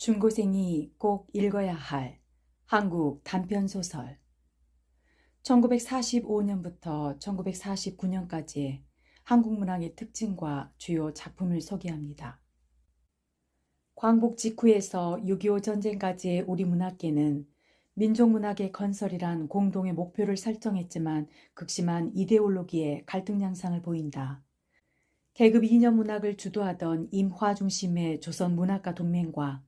중고생이 꼭 읽어야 할 한국 단편소설 1945년부터 1949년까지의 한국 문학의 특징과 주요 작품을 소개합니다. 광복 직후에서 6.25 전쟁까지의 우리 문학계는 민족문학의 건설이란 공동의 목표를 설정했지만 극심한 이데올로기의 갈등 양상을 보인다. 계급 이념 문학을 주도하던 임화 중심의 조선문학가 동맹과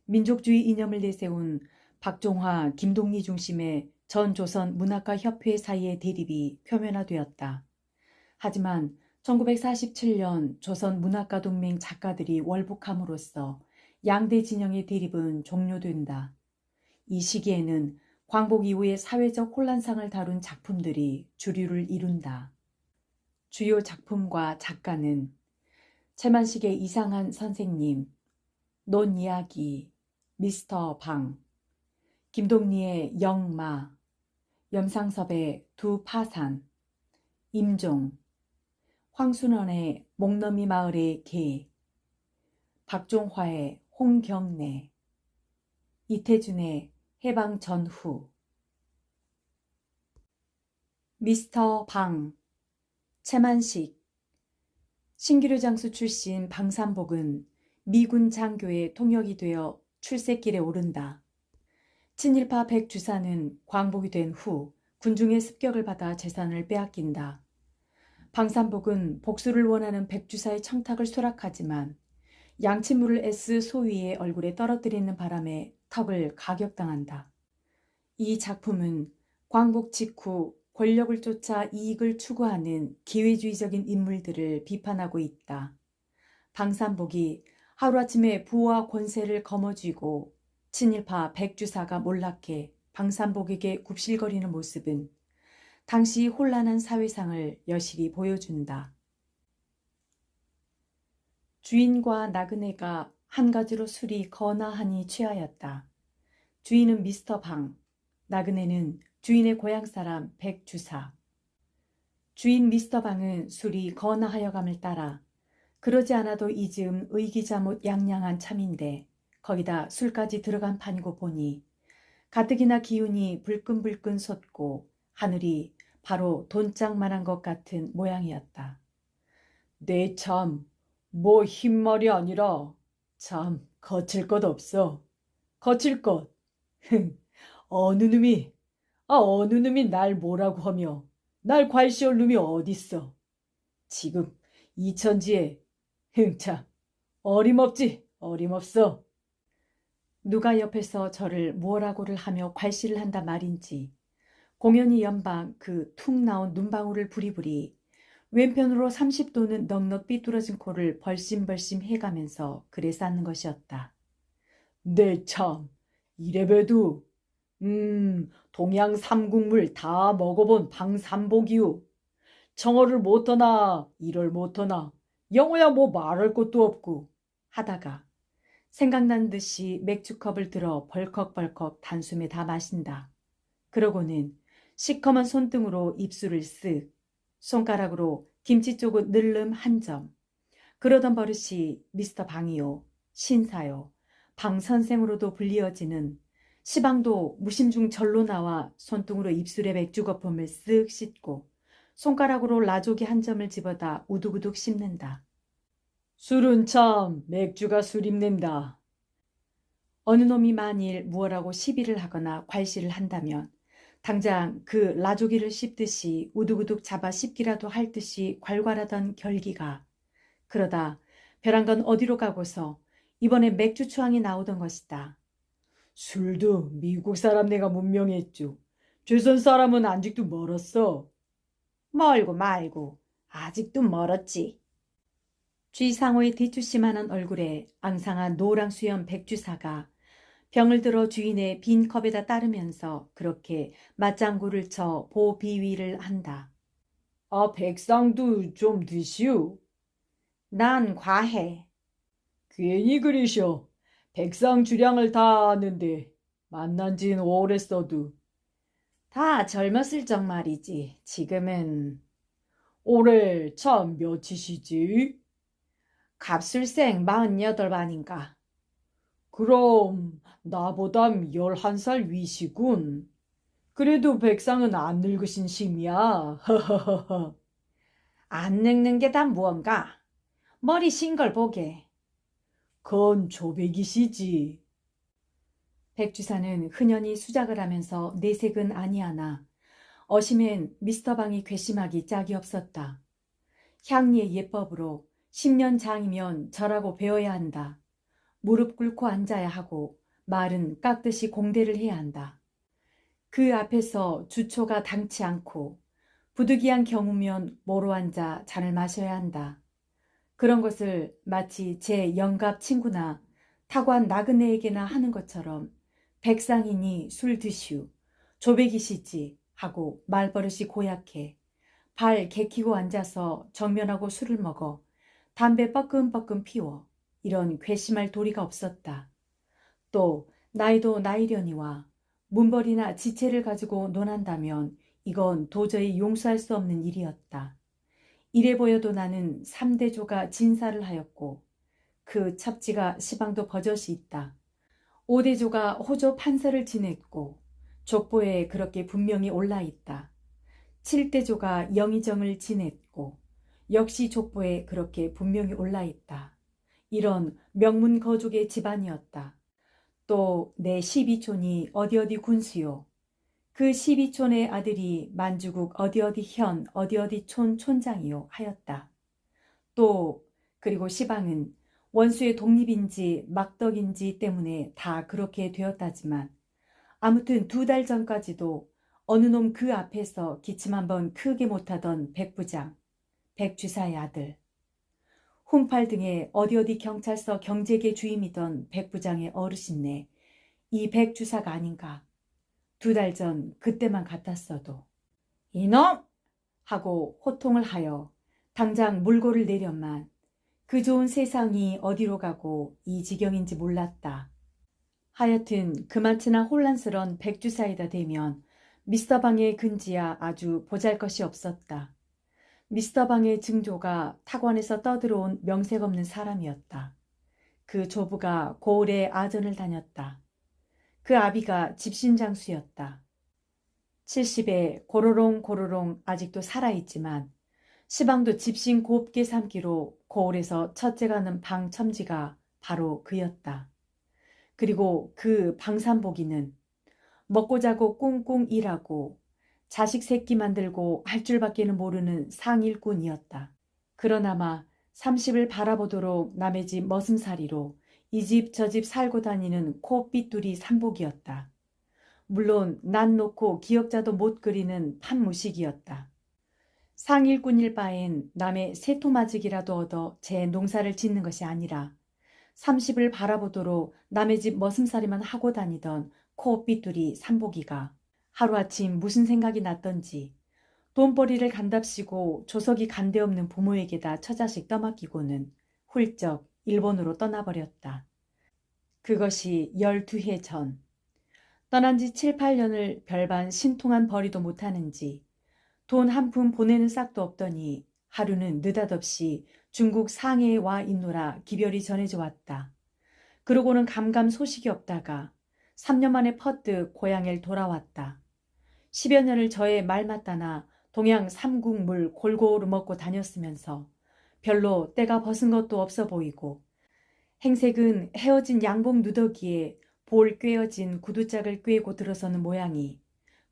민족주의 이념을 내세운 박종화, 김동리 중심의 전 조선 문학가 협회 사이의 대립이 표면화되었다. 하지만 1947년 조선 문학가 동맹 작가들이 월북함으로써 양대 진영의 대립은 종료된다. 이 시기에는 광복 이후의 사회적 혼란상을 다룬 작품들이 주류를 이룬다. 주요 작품과 작가는 채만식의 이상한 선생님, 논이야기, 미스터 방, 김동리의 영마, 염상섭의 두 파산, 임종, 황순원의 목넘이 마을의 개, 박종화의 홍경래, 이태준의 해방 전후. 미스터 방, 채만식. 신기루 장수 출신 방산복은 미군 장교의 통역이 되어 출세길에 오른다. 친일파 백주사는 광복이 된 후 군중의 습격을 받아 재산을 빼앗긴다. 방산복은 복수를 원하는 백주사의 청탁을 수락하지만 양친물을 애쓰 소위의 얼굴에 떨어뜨리는 바람에 턱을 가격당한다. 이 작품은 광복 직후 권력을 쫓아 이익을 추구하는 기회주의적인 인물들을 비판하고 있다. 방산복이 하루아침에 부와 권세를 거머쥐고 친일파 백주사가 몰락해 방산복에게 굽실거리는 모습은 당시 혼란한 사회상을 여실히 보여준다. 주인과 나그네가 한 가지로 술이 거나하니 취하였다. 주인은 미스터 방, 나그네는 주인의 고향 사람 백주사. 주인 미스터 방은 술이 거나하여감을 따라 그러지 않아도 이 즈음 의기자못 양양한 참인데 거기다 술까지 들어간 판이고 보니 가뜩이나 기운이 불끈불끈 솟고 하늘이 바로 돈짝만한 것 같은 모양이었다. 내 참, 뭐 흰말이 아니라 참 거칠 것 없어. 거칠 것. 어느 놈이 날 뭐라고 하며 날 괄시할 놈이 어딨어. 지금 이천지에 참 어림없어. 누가 옆에서 저를 뭐라고를 하며 괄시를 한다 말인지 공연히 연방 그 툭 나온 눈방울을 부리부리 왼편으로 30도는 넉넉 삐뚤어진 코를 벌심벌심 해가면서 글에 쌓는 것이었다. 네 참, 이래봬도 동양 삼국물 다 먹어본 방산복이요. 청어를 못하나 일을 못하나 영어야 뭐 말할 것도 없고 하다가 생각난 듯이 맥주컵을 들어 벌컥벌컥 단숨에 다 마신다. 그러고는 시커먼 손등으로 입술을 쓱, 손가락으로 김치 쪽을 늘름 한 점. 그러던 버릇이 미스터 방이요, 신사요, 방 선생으로도 불리어지는 시방도 무심중 절로 나와 손등으로 입술에 맥주 거품을 쓱 씻고 손가락으로 라조기 한 점을 집어다 우두구둑 씹는다. 술은 참 맥주가 술입는다. 어느 놈이 만일 무엇라고 시비를 하거나 괄시를 한다면 당장 그 라조기를 씹듯이 우두구둑 잡아 씹기라도 할 듯이 괄괄하던 결기가 그러다 벼랑 건 어디로 가고서 이번에 맥주 추앙이 나오던 것이다. 술도 미국 사람 내가 문명했죠. 조선 사람은 아직도 멀었어. 말고 아직도 멀었지. 쥐상호의 뒤주씨만한 얼굴에 앙상한 노랑 수염 백주사가 병을 들어 주인의 빈 컵에다 따르면서 그렇게 맞장구를 쳐 보비위를 한다. 아, 백상도 좀 드시오. 난 과해. 괜히 그리셔. 백상 주량을 다 아는데 만난 지는 오래써도. 다 젊었을 적 말이지. 지금은. 올해 참 몇이시지? 갑술생 48반인가. 그럼 나보담 11살 위시군. 그래도 백상은 안 늙으신 심이야. 허허허허. 안 늙는 게 다 무언가? 머리 신 걸 보게. 그건 조백이시지. 백주사는 흔연히 수작을 하면서 내색은 아니하나 어심엔 미스터 방이 괘씸하기 짝이 없었다. 향리의 예법으로 10년 장이면 절하고 배워야 한다. 무릎 꿇고 앉아야 하고 말은 깎듯이 공대를 해야 한다. 그 앞에서 주초가 당치 않고 부득이한 경우면 모로 앉아 잔을 마셔야 한다. 그런 것을 마치 제 영갑 친구나 타관 나그네에게나 하는 것처럼 백상이니 술 드시우, 조백이시지 하고 말버릇이 고약해 발 개키고 앉아서 정면하고 술을 먹어 담배 뻐끔뻐끔 피워 이런 괘씸할 도리가 없었다. 또 나이도 나이려니와 문벌이나 지체를 가지고 논한다면 이건 도저히 용서할 수 없는 일이었다. 이래 보여도 나는 3대조가 진사를 하였고 그 첩지가 시방도 버젓이 있다. 5대조가 호조 판서를 지냈고 족보에 그렇게 분명히 올라있다. 7대조가 영의정을 지냈고 역시 족보에 그렇게 분명히 올라있다. 이런 명문거족의 집안이었다. 또 내 12촌이 어디 군수요. 그 12촌의 아들이 만주국 어디 현 어디 촌 촌장이요 하였다. 또 그리고 시방은 원수의 독립인지 막덕인지 때문에 다 그렇게 되었다지만 아무튼 2달 전까지도 어느 놈 그 앞에서 기침 한번 크게 못하던 백부장, 백주사의 아들, 훈팔 등의 어디 경찰서 경제계 주임이던 백부장의 어르신네 이 백주사가 아닌가. 2달 전 그때만 같았어도 이놈! 하고 호통을 하여 당장 물고를 내렸만 그 좋은 세상이 어디로 가고 이 지경인지 몰랐다. 하여튼 그만치나 혼란스런 백주사이다 되면 미스터 방의 근지야 아주 보잘것이 없었다. 미스터 방의 증조가 타관에서 떠들어온 명색 없는 사람이었다. 그 조부가 고을에 아전을 다녔다. 그 아비가 집신장수였다. 70에 고로롱 아직도 살아있지만 시방도 집신 곱게 삼기로 고을에서 첫째 가는 방 첨지가 바로 그였다. 그리고 그 방산복이는 먹고 자고 꽁꽁 일하고 자식 새끼 만들고 할 줄밖에는 모르는 상일꾼이었다. 그러나마 30을 바라보도록 남의 집 머슴살이로 이 집 저 집 살고 다니는 코삐뚤이 산복이었다. 물론 난 놓고 기역자도 못 그리는 판무식이었다. 상일꾼일 바엔 남의 새토마직이라도 얻어 제 농사를 짓는 것이 아니라 30을 바라보도록 남의 집 머슴살이만 하고 다니던 코삐뚤이 산복이가 하루아침 무슨 생각이 났던지 돈벌이를 간답시고 조석이 간데없는 부모에게다 처자식 떠맡기고는 훌쩍 일본으로 떠나버렸다. 그것이 12해 전. 떠난 지 7, 8년을 별반 신통한 벌이도 못하는지 돈 한 푼 보내는 싹도 없더니 하루는 느닷없이 중국 상해에 와 있노라 기별이 전해져 왔다. 그러고는 감감 소식이 없다가 3년 만에 퍼뜩 고향에 돌아왔다. 10여 년을 저의 말 맞다나 동양 삼국물 골고루 먹고 다녔으면서 별로 때가 벗은 것도 없어 보이고 행색은 헤어진 양복 누더기에 볼 꿰어진 구두짝을 꿰고 들어서는 모양이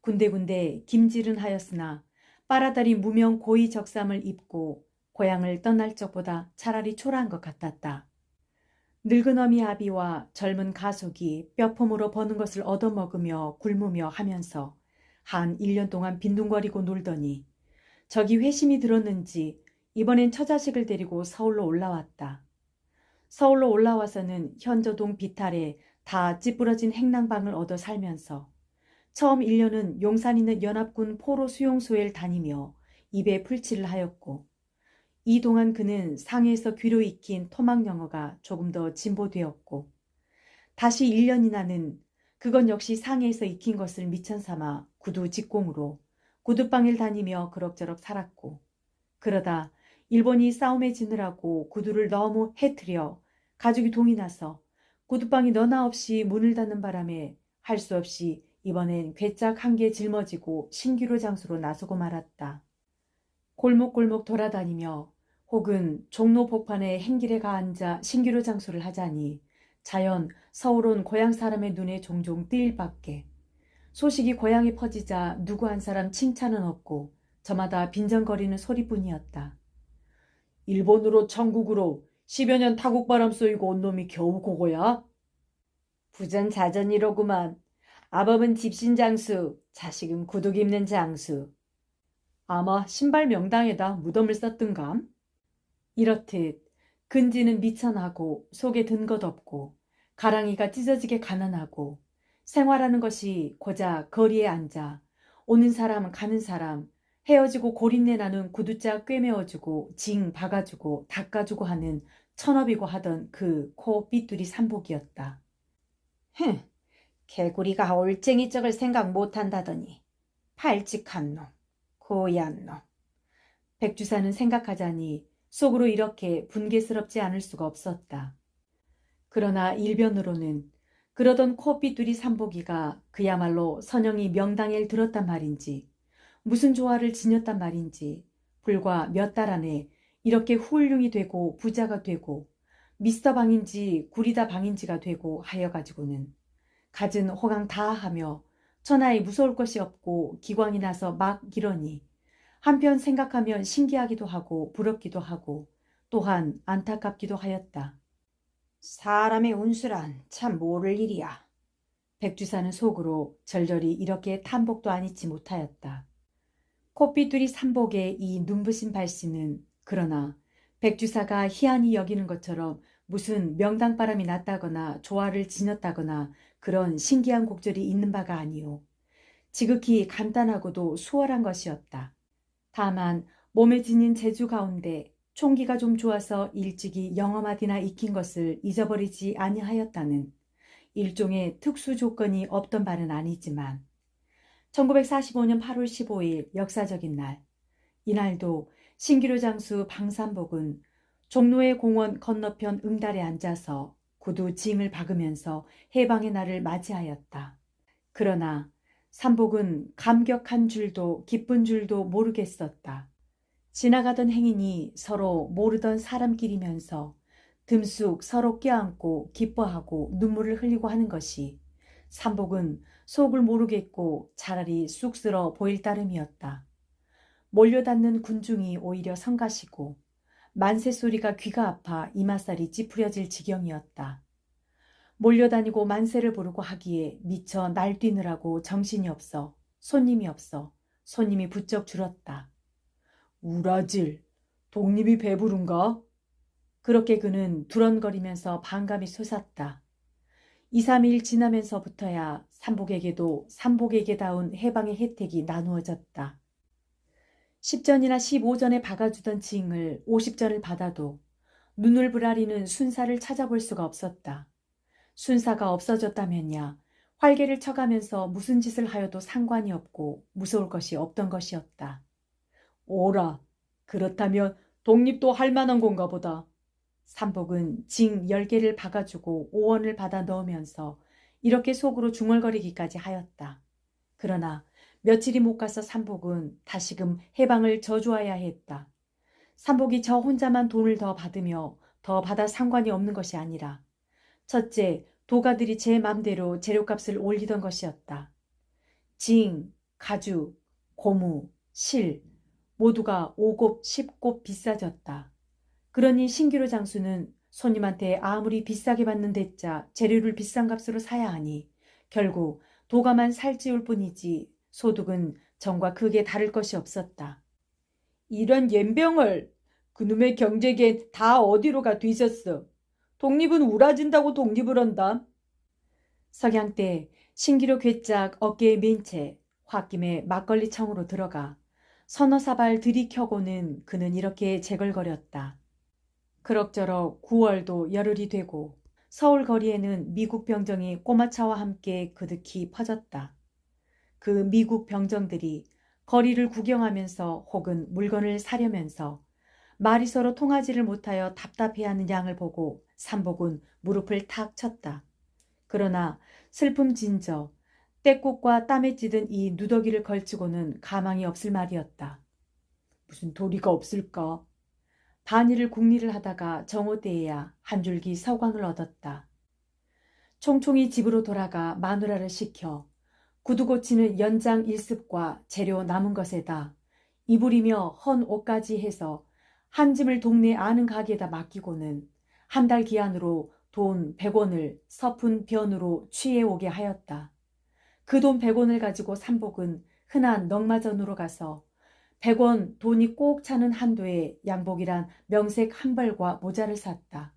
군데군데 김질은 하였으나 빨아다리 무명 고이 적삼을 입고 고향을 떠날 적보다 차라리 초라한 것 같았다. 늙은 어미 아비와 젊은 가속이 뼈폼으로 버는 것을 얻어먹으며 굶으며 하면서 한 1년 동안 빈둥거리고 놀더니 저기 회심이 들었는지 이번엔 처자식을 데리고 서울로 올라왔다. 서울로 올라와서는 현저동 비탈에 다 찌부러진 행랑방을 얻어 살면서 처음 1년은 용산 있는 연합군 포로 수용소에 다니며 입에 풀칠을 하였고 이 동안 그는 상해에서 귀로 익힌 토막 영어가 조금 더 진보되었고 다시 1년이나는 그건 역시 상해에서 익힌 것을 미천삼아 구두 직공으로 구두방을 다니며 그럭저럭 살았고 그러다 일본이 싸움에 지느라고 구두를 너무 해트려 가죽이 동이 나서 구두방이 너나 없이 문을 닫는 바람에 할 수 없이 이번엔 괴짝 한 개 짊어지고 신기루 장소로 나서고 말았다. 골목골목 돌아다니며 혹은 종로 복판의 행길에 가앉아 신기루 장소를 하자니 자연 서울 온 고향 사람의 눈에 종종 띄일 밖에 소식이 고향에 퍼지자 누구 한 사람 칭찬은 없고 저마다 빈정거리는 소리뿐이었다. 일본으로 천국으로 10여 년 타국바람 쏘이고 온 놈이 겨우 그거야? 부전자전이로구만. 아범은 집신장수, 자식은 구두 입는 장수. 아마 신발 명당에다 무덤을 썼던감? 이렇듯 근지는 미천하고 속에 든 것 없고 가랑이가 찢어지게 가난하고 생활하는 것이 고작 거리에 앉아 오는 사람 가는 사람 헤어지고 고린내 나는 구두짝 꿰매어주고 징 박아주고 닦아주고 하는 천업이고 하던 그 코 삐뚤이 삼복이었다. 흥, 개구리가 올챙이 쩍을 생각 못한다더니 발칙한 놈, 고얀 놈. 백주사는 생각하자니 속으로 이렇게 분개스럽지 않을 수가 없었다. 그러나 일변으로는 그러던 코삐뚤이 삼복이가 그야말로 선영이 명당에 들었단 말인지 무슨 조화를 지녔단 말인지 불과 몇 달 안에 이렇게 훌륭이 되고 부자가 되고 미스터 방인지 구리다 방인지가 되고 하여가지고는 갖은 호강 다 하며 천하에 무서울 것이 없고 기광이 나서 막 이러니 한편 생각하면 신기하기도 하고 부럽기도 하고 또한 안타깝기도 하였다. 사람의 운수란 참 모를 일이야. 백주사는 속으로 절절히 이렇게 탐복도 아니치 못하였다. 코삐뚤이 삼복의 이 눈부신 발씨는 그러나 백주사가 희한히 여기는 것처럼 무슨 명당바람이 났다거나 조화를 지녔다거나 그런 신기한 곡절이 있는 바가 아니오. 지극히 간단하고도 수월한 것이었다. 다만 몸에 지닌 재주 가운데 총기가 좀 좋아서 일찍이 영어마디나 익힌 것을 잊어버리지 아니하였다는 일종의 특수 조건이 없던 바는 아니지만 1945년 8월 15일 역사적인 날, 이날도 신기루 장수 방삼복은 종로의 공원 건너편 응달에 앉아서 구두 징을 박으면서 해방의 날을 맞이하였다. 그러나 삼복은 감격한 줄도 기쁜 줄도 모르겠었다. 지나가던 행인이 서로 모르던 사람끼리면서 듬쑥 서로 껴안고 기뻐하고 눈물을 흘리고 하는 것이 삼복은 속을 모르겠고 차라리 쑥스러 보일 따름이었다. 몰려닿는 군중이 오히려 성가시고 만세 소리가 귀가 아파 이마살이 찌푸려질 지경이었다. 몰려다니고 만세를 부르고 하기에 미처 날뛰느라고 정신이 없어 손님이 없어 손님이 부쩍 줄었다. 우라질, 독립이 배부른가? 그렇게 그는 두런거리면서 반감이 솟았다. 2, 3일 지나면서부터야 삼복에게도 삼복에게다운 해방의 혜택이 나누어졌다. 10전이나 15전에 박아주던 징을 50전을 받아도 눈을 부라리는 순사를 찾아볼 수가 없었다. 순사가 없어졌다면야 활개를 쳐가면서 무슨 짓을 하여도 상관이 없고 무서울 것이 없던 것이었다. 오라, 그렇다면 독립도 할 만한 건가 보다. 삼복은 징 10개를 박아주고 5원을 받아 넣으면서 이렇게 속으로 중얼거리기까지 하였다. 그러나 며칠이 못 가서 삼복은 다시금 해방을 저주하여야 했다. 삼복이 저 혼자만 돈을 더 받으며 더 받아 상관이 없는 것이 아니라 첫째, 도가들이 제 맘대로 재료값을 올리던 것이었다. 징, 가죽, 고무, 실 모두가 5곱, 10곱 비싸졌다. 그러니 신기루 장수는 손님한테 아무리 비싸게 받는 대자 재료를 비싼 값으로 사야 하니 결국 도가만 살찌울 뿐이지 소득은 전과 크게 다를 것이 없었다. 이런 옌병을 그놈의 경제겐 다 어디로 가 뒤졌어. 독립은 우라진다고 독립을 한다. 석양 때 신기루 괴짝 어깨에 맨 채 홧김에 막걸리 청으로 들어가 서너 사발 들이켜고는 그는 이렇게 재걸거렸다. 그럭저럭 9월도 열흘이 되고 서울 거리에는 미국 병정이 꼬마차와 함께 그득히 퍼졌다. 그 미국 병정들이 거리를 구경하면서 혹은 물건을 사려면서 말이 서로 통하지를 못하여 답답해하는 양을 보고 삼복은 무릎을 탁 쳤다. 그러나 슬픔 진저 떼국과 땀에 찌든 이 누더기를 걸치고는 가망이 없을 말이었다. 무슨 도리가 없을까? 반일을 궁리를 하다가 정오때에야 한 줄기 서광을 얻었다. 총총이 집으로 돌아가 마누라를 시켜 구두 고치는 연장 일습과 재료 남은 것에다 이불이며 헌 옷까지 해서 한 짐을 동네 아는 가게에다 맡기고는 한 달 기한으로 돈 100원을 서푼 변으로 취해오게 하였다. 그 돈 100원을 가지고 삼복은 흔한 넉마전으로 가서 100원 돈이 꼭 차는 한도에 양복이란 명색 한 벌과 모자를 샀다.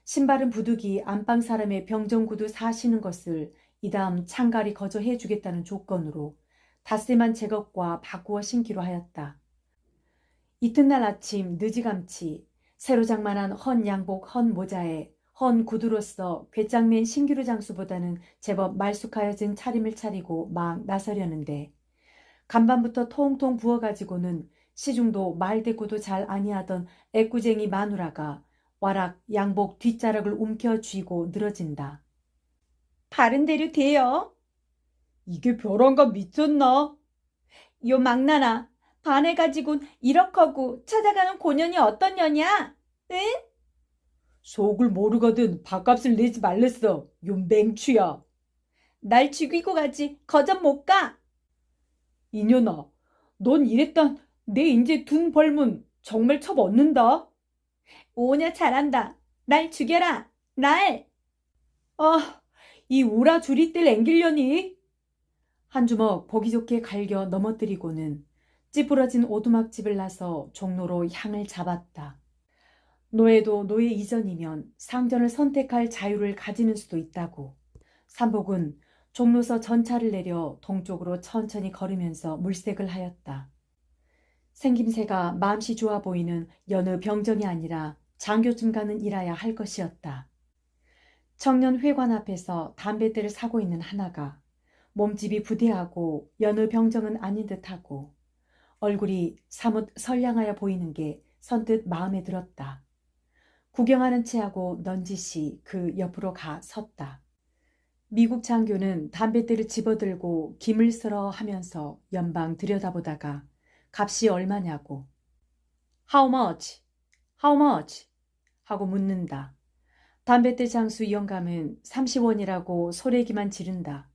신발은 부득이 안방 사람의 병정구두 사시는 것을 이다음 창갈이 거저 해주겠다는 조건으로 닷새만 제것과 바꾸어 신기로 하였다. 이튿날 아침 늦이감치 새로 장만한 헌 양복 헌 모자에 헌 구두로서 괴짝맨 신기루 장수보다는 제법 말쑥하여진 차림을 차리고 막 나서려는데 간밤부터 통통 부어가지고는 시중도 말대꾸도 잘 아니하던 애꾸쟁이 마누라가 와락 양복 뒷자락을 움켜쥐고 늘어진다. 바른 대로 돼요. 이게 벼랑가 미쳤나? 요 망나나 반해가지곤 이렇게하고 찾아가는 고년이 어떤 년이야? 응? 속을 모르거든 밥값을 내지 말랬어. 요 맹추야. 날 죽이고 가지 거전 못 가. 이년아, 넌 이랬단 내 인제 둔 벌문 정말 첩 얻는다. 오냐 잘한다. 날 죽여라. 날. 아, 이 우라 주리들 앵길려니. 한 주먹 보기 좋게 갈겨 넘어뜨리고는 찌푸러진 오두막집을 나서 종로로 향을 잡았다. 노예도 노예 이전이면 상전을 선택할 자유를 가지는 수도 있다고. 삼복은 종로서 전차를 내려 동쪽으로 천천히 걸으면서 물색을 하였다. 생김새가 맘씨 좋아 보이는 여느 병정이 아니라 장교쯤 가는 일해야 할 것이었다. 청년 회관 앞에서 담뱃대를 사고 있는 하나가 몸집이 부대하고 여느 병정은 아닌 듯하고 얼굴이 사뭇 선량하여 보이는 게 선뜻 마음에 들었다. 구경하는 체하고 넌지시 그 옆으로 가 섰다. 미국 장교는 담뱃대를 집어들고 김을 쓸어 하면서 연방 들여다보다가 값이 얼마냐고 How much? How much? 하고 묻는다. 담뱃대 장수 영감은 30원이라고 소래기만 지른다.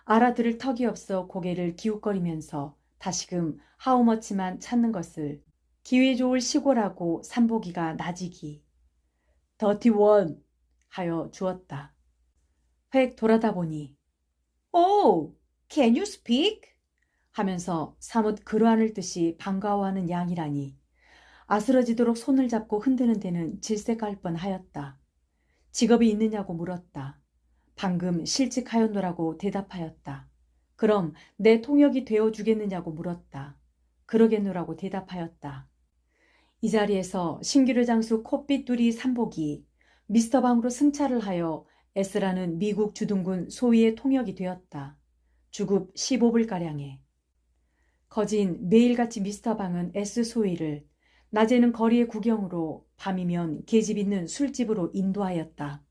알아들을 턱이 없어 고개를 기웃거리면서 다시금 How much만 찾는 것을 기회 좋을 시골하고 삼보기가 나지기 31 하여 주었다. 획 돌아다 보니 Oh, can you speak? 하면서 사뭇 그러하는 듯이 반가워하는 양이라니 아스러지도록 손을 잡고 흔드는 데는 질색할 뻔하였다. 직업이 있느냐고 물었다. 방금 실직하였노라고 대답하였다. 그럼 내 통역이 되어주겠느냐고 물었다. 그러겠노라고 대답하였다. 이 자리에서 신기루 장수 콧빛두리 삼복이 미스터 방으로 승차를 하여 S라는 미국 주둔군 소위의 통역이 되었다. 주급 15불가량에. 거진 매일같이 미스터 방은 S 소위를 낮에는 거리의 구경으로 밤이면 계집 있는 술집으로 인도하였다.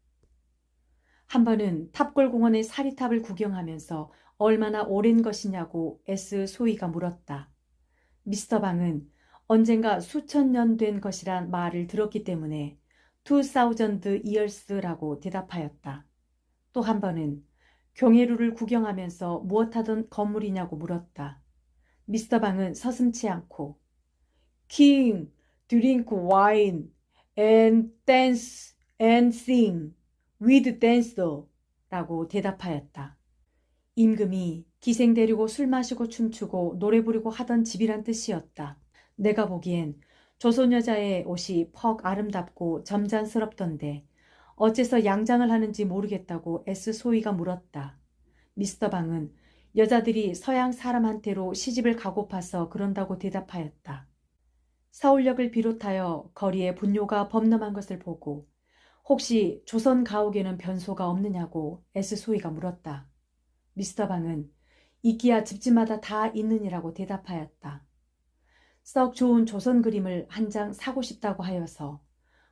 한 번은 탑골공원의 사리탑을 구경하면서 얼마나 오랜 것이냐고 S 소위가 물었다. 미스터 방은 언젠가 수천 년 된 것이란 말을 들었기 때문에 2000 years라고 대답하였다. 또 한 번은 경회루를 구경하면서 무엇하던 건물이냐고 물었다. 미스터 방은 서슴지 않고 King, drink wine, and dance and sing with dancer 라고 대답하였다. 임금이 기생 데리고 술 마시고 춤추고 노래 부르고 하던 집이란 뜻이었다. 내가 보기엔 조선 여자의 옷이 퍽 아름답고 점잖스럽던데 어째서 양장을 하는지 모르겠다고 S 소위가 물었다. 미스터 방은 여자들이 서양 사람한테로 시집을 가고파서 그런다고 대답하였다. 서울역을 비롯하여 거리에 분뇨가 범람한 것을 보고 혹시 조선 가옥에는 변소가 없느냐고 S 소위가 물었다. 미스터 방은 있기야 집집마다 다 있느니라고 대답하였다. 썩 좋은 조선 그림을 한 장 사고 싶다고 하여서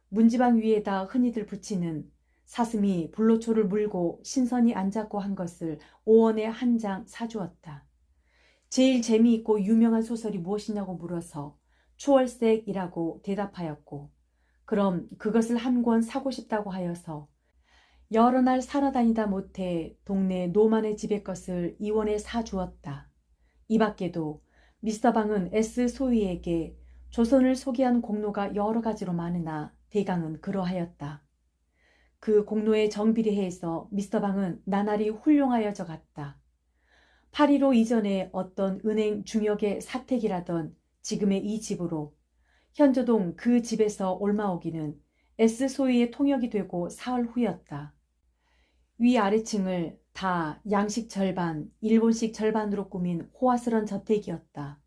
문지방 위에다 흔히들 붙이는 사슴이 불로초를 물고 신선히 앉았고 한 것을 5원에 한 장 사주었다. 제일 재미있고 유명한 소설이 무엇이냐고 물어서 추월색이라고 대답하였고, 그럼 그것을 한 권 사고 싶다고 하여서 여러 날 살아다니다 못해 동네 노만의 집의 것을 2원에 사주었다. 이 밖에도 미스터 방은 S 소위에게 조선을 소개한 공로가 여러 가지로 많으나 대강은 그러하였다. 그 공로에 정비례해서 미스터 방은 나날이 훌륭하여져 갔다. 8.15 이전에 어떤 은행 중역의 사택이라던 지금의 이 집으로 현조동 그 집에서 올마오기는 S 소위의 통역이 되고 사흘 후였다. 위아래층을 다 양식 절반, 일본식 절반으로 꾸민 호화스런 저택이었다.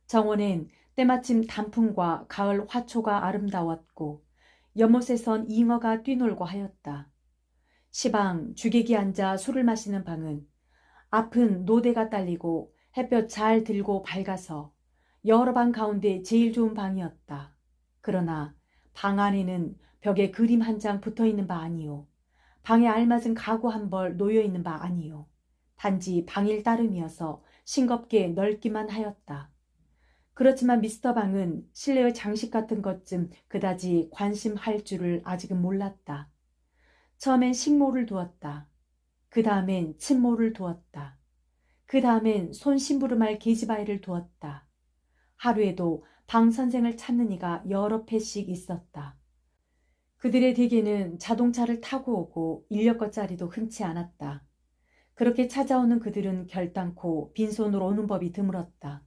정원엔 때마침 단풍과 가을 화초가 아름다웠고 연못에 선 잉어가 뛰놀고 하였다. 시방 주객이 앉아 술을 마시는 방은 앞은 노대가 딸리고 햇볕 잘 들고 밝아서 여러 방 가운데 제일 좋은 방이었다. 그러나 방 안에는 벽에 그림 한 장 붙어있는 바 아니요. 방에 알맞은 가구 한 벌 놓여있는 바 아니요. 단지 방일 따름이어서 싱겁게 넓기만 하였다. 그렇지만 미스터 방은 실내의 장식 같은 것 좀 그다지 관심할 줄을 아직은 몰랐다. 처음엔 식모를 두었다. 그 다음엔 침모를 두었다. 그 다음엔 손 심부름할 계집아이를 두었다. 하루에도 방 선생을 찾는 이가 여러 패씩 있었다. 그들의 대개는 자동차를 타고 오고 인력거짜리도 흔치 않았다. 그렇게 찾아오는 그들은 결단코 빈손으로 오는 법이 드물었다.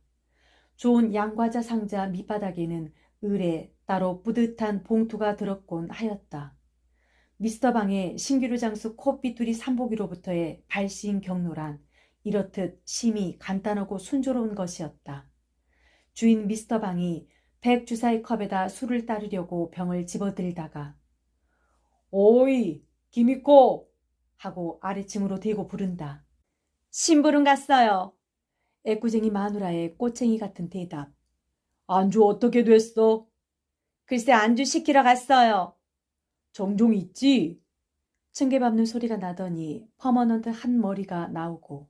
좋은 양과자 상자 밑바닥에는 을에 따로 뿌듯한 봉투가 들었곤 하였다. 미스터 방의 신기루 장수 코삐뚜리 삼보기로부터의 발시인 경로란 이렇듯 심히 간단하고 순조로운 것이었다. 주인 미스터 방이 백주사의 컵에다 술을 따르려고 병을 집어들다가 오이 김이코 하고 아래층으로 대고 부른다. 심부름 갔어요. 애꾸쟁이 마누라의 꼬챙이 같은 대답. 안주 어떻게 됐어? 글쎄 안주 시키러 갔어요. 정종 있지? 층계 밟는 소리가 나더니 퍼머넌트 한 머리가 나오고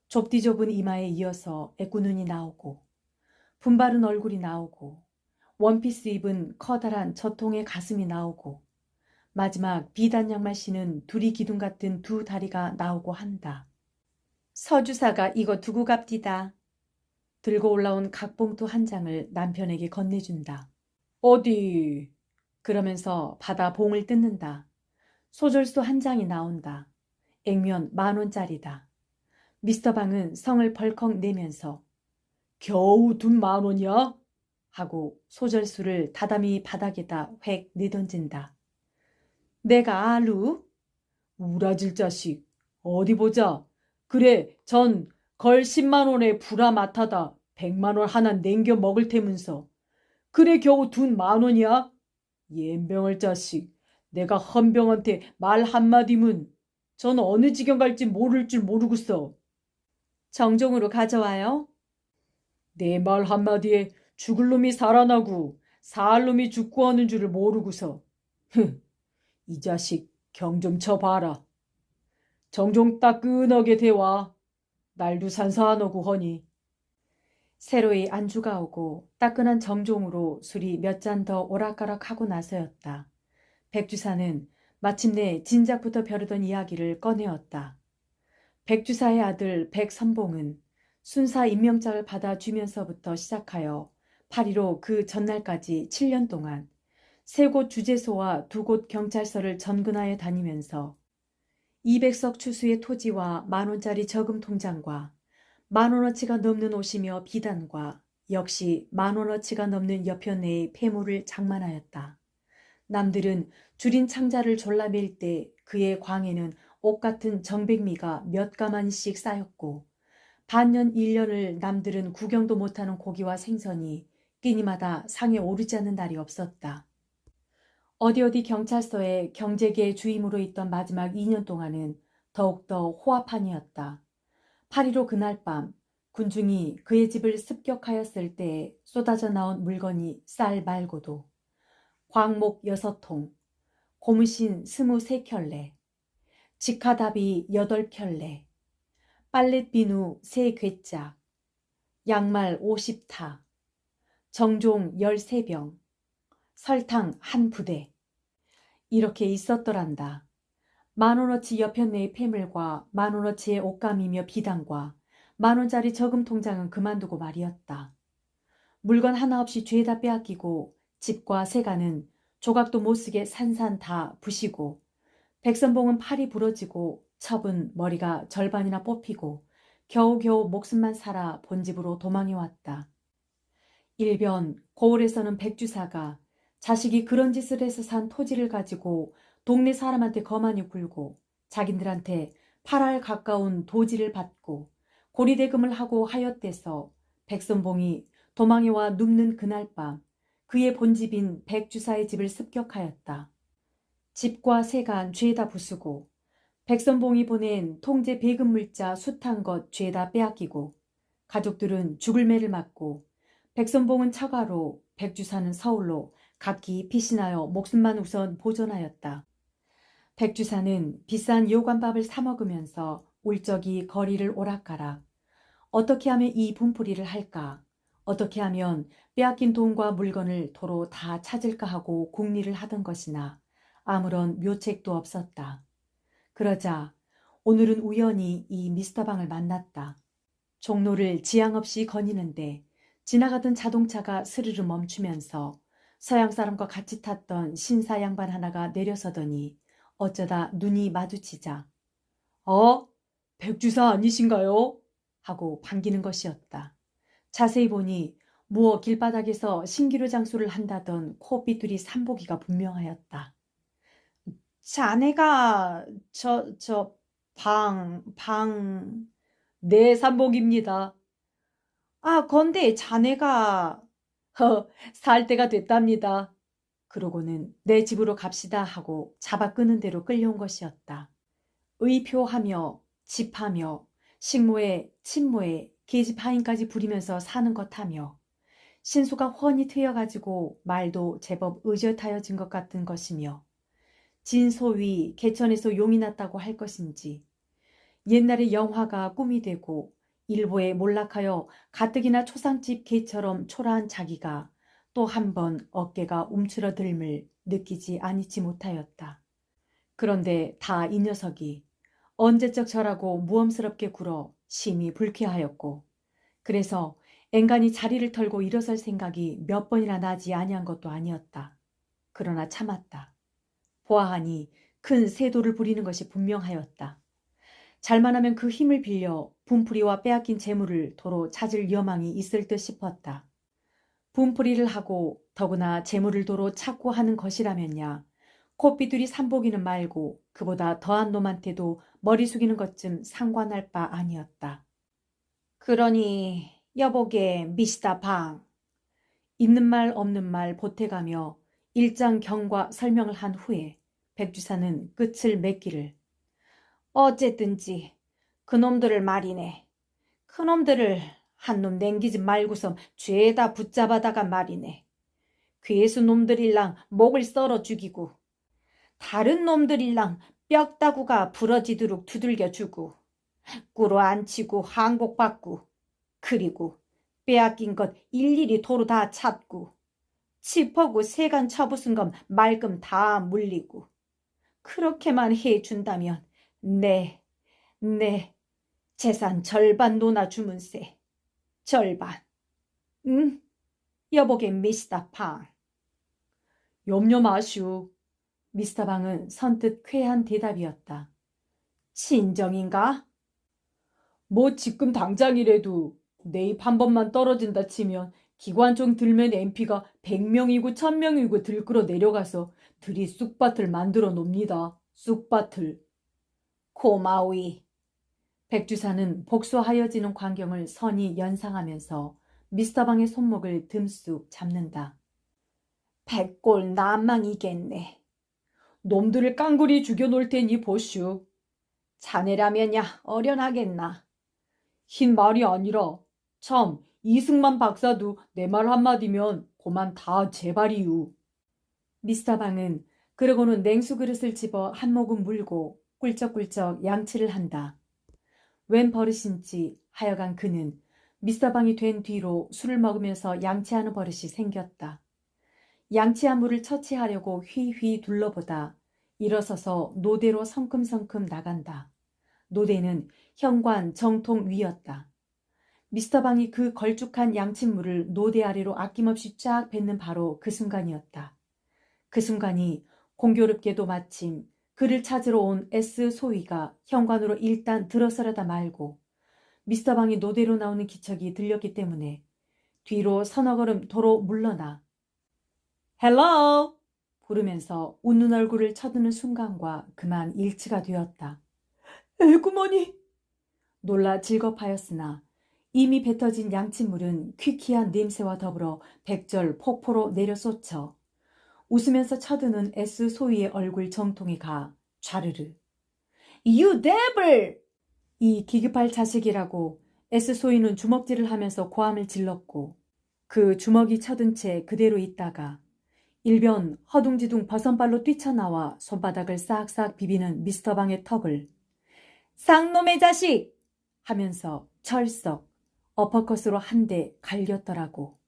좁디 좁은 이마에 이어서 애꾸눈이 나오고 분바른 얼굴이 나오고 원피스 입은 커다란 저통의 가슴이 나오고 마지막 비단 양말 신은 두리 기둥 같은 두 다리가 나오고 한다. 서주사가 이거 두고 갑디다. 들고 올라온 각봉투 한 장을 남편에게 건네준다. 어디? 그러면서 받아 봉을 뜯는다. 소절수 한 장이 나온다. 액면 10,000원짜리다. 미스터 방은 성을 벌컥 내면서 겨우 둔 10,000원이야? 하고 소절수를 다담이 바닥에다 획 내던진다. 내가 아루? 우라질 자식. 어디 보자. 그래 전 걸 10만 원에 불화 맡아다 100만 원 하나 냉겨 먹을 테면서 그래 겨우 둔 10,000원이야? 옌병을 자식. 내가 헌병한테 말 한마디면 전 어느 지경 갈지 모를 줄 모르겠어. 정종으로 가져와요? 내 말 한마디에 죽을 놈이 살아나고 살 놈이 죽고 하는 줄을 모르고서. 이 자식 경 좀 쳐봐라. 정종 따끈하게 대와. 날도 산사하노고 허니. 새로이 안주가 오고 따끈한 정종으로 술이 몇 잔 더 오락가락하고 나서였다. 백주사는 마침내 진작부터 벼르던 이야기를 꺼내었다. 백주사의 아들 백선봉은 순사 임명장을 받아주면서부터 시작하여 8.15 그 전날까지 7년 동안 3곳 주재소와 2곳 경찰서를 전근하여 다니면서 200석 추수의 토지와 10,000원짜리 저금 통장과 10,000원어치가 넘는 옷이며 비단과 역시 10,000원어치가 넘는 여표 내의 폐물을 장만하였다. 남들은 줄인 창자를 졸라맬 때 그의 광에는 옷 같은 정백미가 몇 가마니씩 쌓였고 반년 1년을 남들은 구경도 못하는 고기와 생선이 끼니마다 상에 오르지 않는 날이 없었다. 어디 경찰서에 경제계 주임으로 있던 마지막 2년 동안은 더욱더 호화판이었다. 8.15 그날 밤 군중이 그의 집을 습격하였을 때에 쏟아져 나온 물건이 쌀 말고도 광목 6통, 고무신 23켤레, 직화다비 8켤레, 빨랫비누 3궤짝, 양말 50타, 정종 13병, 설탕 1부대. 이렇게 있었더란다. 10,000원어치 여편네의 폐물과 10,000원어치의 옷감이며 비단과 10,000원짜리 저금 통장은 그만두고 말이었다. 물건 하나 없이 죄다 빼앗기고 집과 세간은 조각도 못쓰게 산산 다 부시고 백선봉은 팔이 부러지고 첩은 머리가 절반이나 뽑히고 겨우겨우 목숨만 살아 본집으로 도망해왔다. 일변 고을에서는 백주사가 자식이 그런 짓을 해서 산 토지를 가지고 동네 사람한테 거만이 굴고 자긴들한테 8알 가까운 도지를 받고 고리대금을 하고 하였대서 백선봉이 도망해와 눕는 그날 밤 그의 본집인 백주사의 집을 습격하였다. 집과 세간 죄다 부수고 백선봉이 보낸 통제 배급 물자 숱한 것 죄다 빼앗기고 가족들은 죽을 매를 맞고 백선봉은 처가로 백주사는 서울로 각기 피신하여 목숨만 우선 보존하였다. 백주사는 비싼 요관밥을 사 먹으면서 울적이 거리를 오락가락 어떻게 하면 이 분풀이를 할까? 어떻게 하면 빼앗긴 돈과 물건을 도로 다 찾을까 하고 궁리를 하던 것이나 아무런 묘책도 없었다. 그러자 오늘은 우연히 이 미스터방을 만났다. 종로를 지양 없이 거니는데 지나가던 자동차가 스르르 멈추면서 서양 사람과 같이 탔던 신사 양반 하나가 내려서더니 어쩌다 눈이 마주치자 백주사 아니신가요? 하고 반기는 것이었다. 자세히 보니 무어 길바닥에서 신기루 장수를 한다던 코비두리 삼복이가 분명하였다. 자네가 네, 삼복입니다. 건데 자네가 살 때가 됐답니다. 그러고는 내 집으로 갑시다 하고 잡아 끄는 대로 끌려온 것이었다. 의표하며 집하며 식모에 친모에 계집 하인까지 부리면서 사는 것하며 신수가 훤히 트여가지고 말도 제법 의젓하여진 것 같은 것이며 진소위 개천에서 용이 났다고 할 것인지 옛날에 영화가 꿈이 되고 일보에 몰락하여 가뜩이나 초상집 개처럼 초라한 자기가 또 한 번 어깨가 움츠러들음을 느끼지 아니치 못하였다. 그런데 다 이 녀석이 언제적 저라고 무엄스럽게 굴어 심히 불쾌하였고 그래서 앵간히 자리를 털고 일어설 생각이 몇 번이나 나지 아니한 것도 아니었다. 그러나 참았다. 보아하니 큰 세도를 부리는 것이 분명하였다. 잘만 하면 그 힘을 빌려 분풀이와 빼앗긴 재물을 도로 찾을 여망이 있을 듯 싶었다. 분풀이를 하고 더구나 재물을 도로 찾고 하는 것이라면야 코비두리 삼복이는 말고 그보다 더한 놈한테도 머리 숙이는 것쯤 상관할 바 아니었다. 그러니 여보게 미시다 방. 있는 말 없는 말 보태가며 일장 경과 설명을 한 후에 백주사는 끝을 맺기를 어쨌든지 그놈들을 말이네. 그놈들을 한 놈 냉기지 말고서 죄다 붙잡아다가 말이네. 괴수 놈들일랑 목을 썰어 죽이고 다른 놈들일랑 뼈다구가 부러지도록 두들겨 주고 꿇어 앉히고 항복받고 그리고 빼앗긴 것 일일이 도로 다 찾고 짚어고 세간 쳐부순 건 말끔 다 물리고 그렇게만 해준다면 내 재산 절반 놓아주문세. 절반. 응? 여보게 미스터 방. 염려 마슈. 미스터 방은 선뜻 쾌한 대답이었다. 진정인가? 뭐 지금 당장이라도 내 입 한 번만 떨어진다 치면 기관총 들맨 MP가 100명이고 1000명이고 들끓어 내려가서 들이 쑥밭을 만들어 놉니다. 쑥밭을. 고마위. 백주사는 복수하여지는 광경을 선히 연상하면서 미스터방의 손목을 듬쑥 잡는다. 백골 난망이겠네. 놈들을 깡구리 죽여놓을 테니 보슈. 자네라면야 어련하겠나. 흰 말이 아니라 참 이승만 박사도 내 말 한마디면 고만 다 제발이유. 미스터 방은 그러고는 냉수 그릇을 집어 한 모금 물고 꿀쩍꿀쩍 양치를 한다. 웬 버릇인지 하여간 그는 미스터 방이 된 뒤로 술을 먹으면서 양치하는 버릇이 생겼다. 양치한 물을 처치하려고 휘휘 둘러보다 일어서서 노대로 성큼성큼 나간다. 노대는 현관 정통 위였다. 미스터 방이 그 걸쭉한 양칫물을 노대 아래로 아낌없이 쫙 뱉는 바로 그 순간이었다. 그 순간이 공교롭게도 마침 그를 찾으러 온 S 소위가 현관으로 일단 들어서려다 말고 미스터 방이 노대로 나오는 기척이 들렸기 때문에 뒤로 서너 걸음 도로 물러나 헬로! 부르면서 웃는 얼굴을 쳐드는 순간과 그만 일치가 되었다. 에구머니! 놀라 질겁하였으나 이미 뱉어진 양칫물은 퀴퀴한 냄새와 더불어 백절 폭포로 내려쏟쳐 웃으면서 쳐드는 S 소위의 얼굴 정통에 가 좌르르. You devil! 이 기급할 자식이라고 S 소위는 주먹질을 하면서 고함을 질렀고 그 주먹이 쳐든 채 그대로 있다가 일변 허둥지둥 버선발로 뛰쳐나와 손바닥을 싹싹 비비는 미스터 방의 턱을 쌍놈의 자식! 하면서 철썩 어퍼컷으로 한 대 갈겼더라고.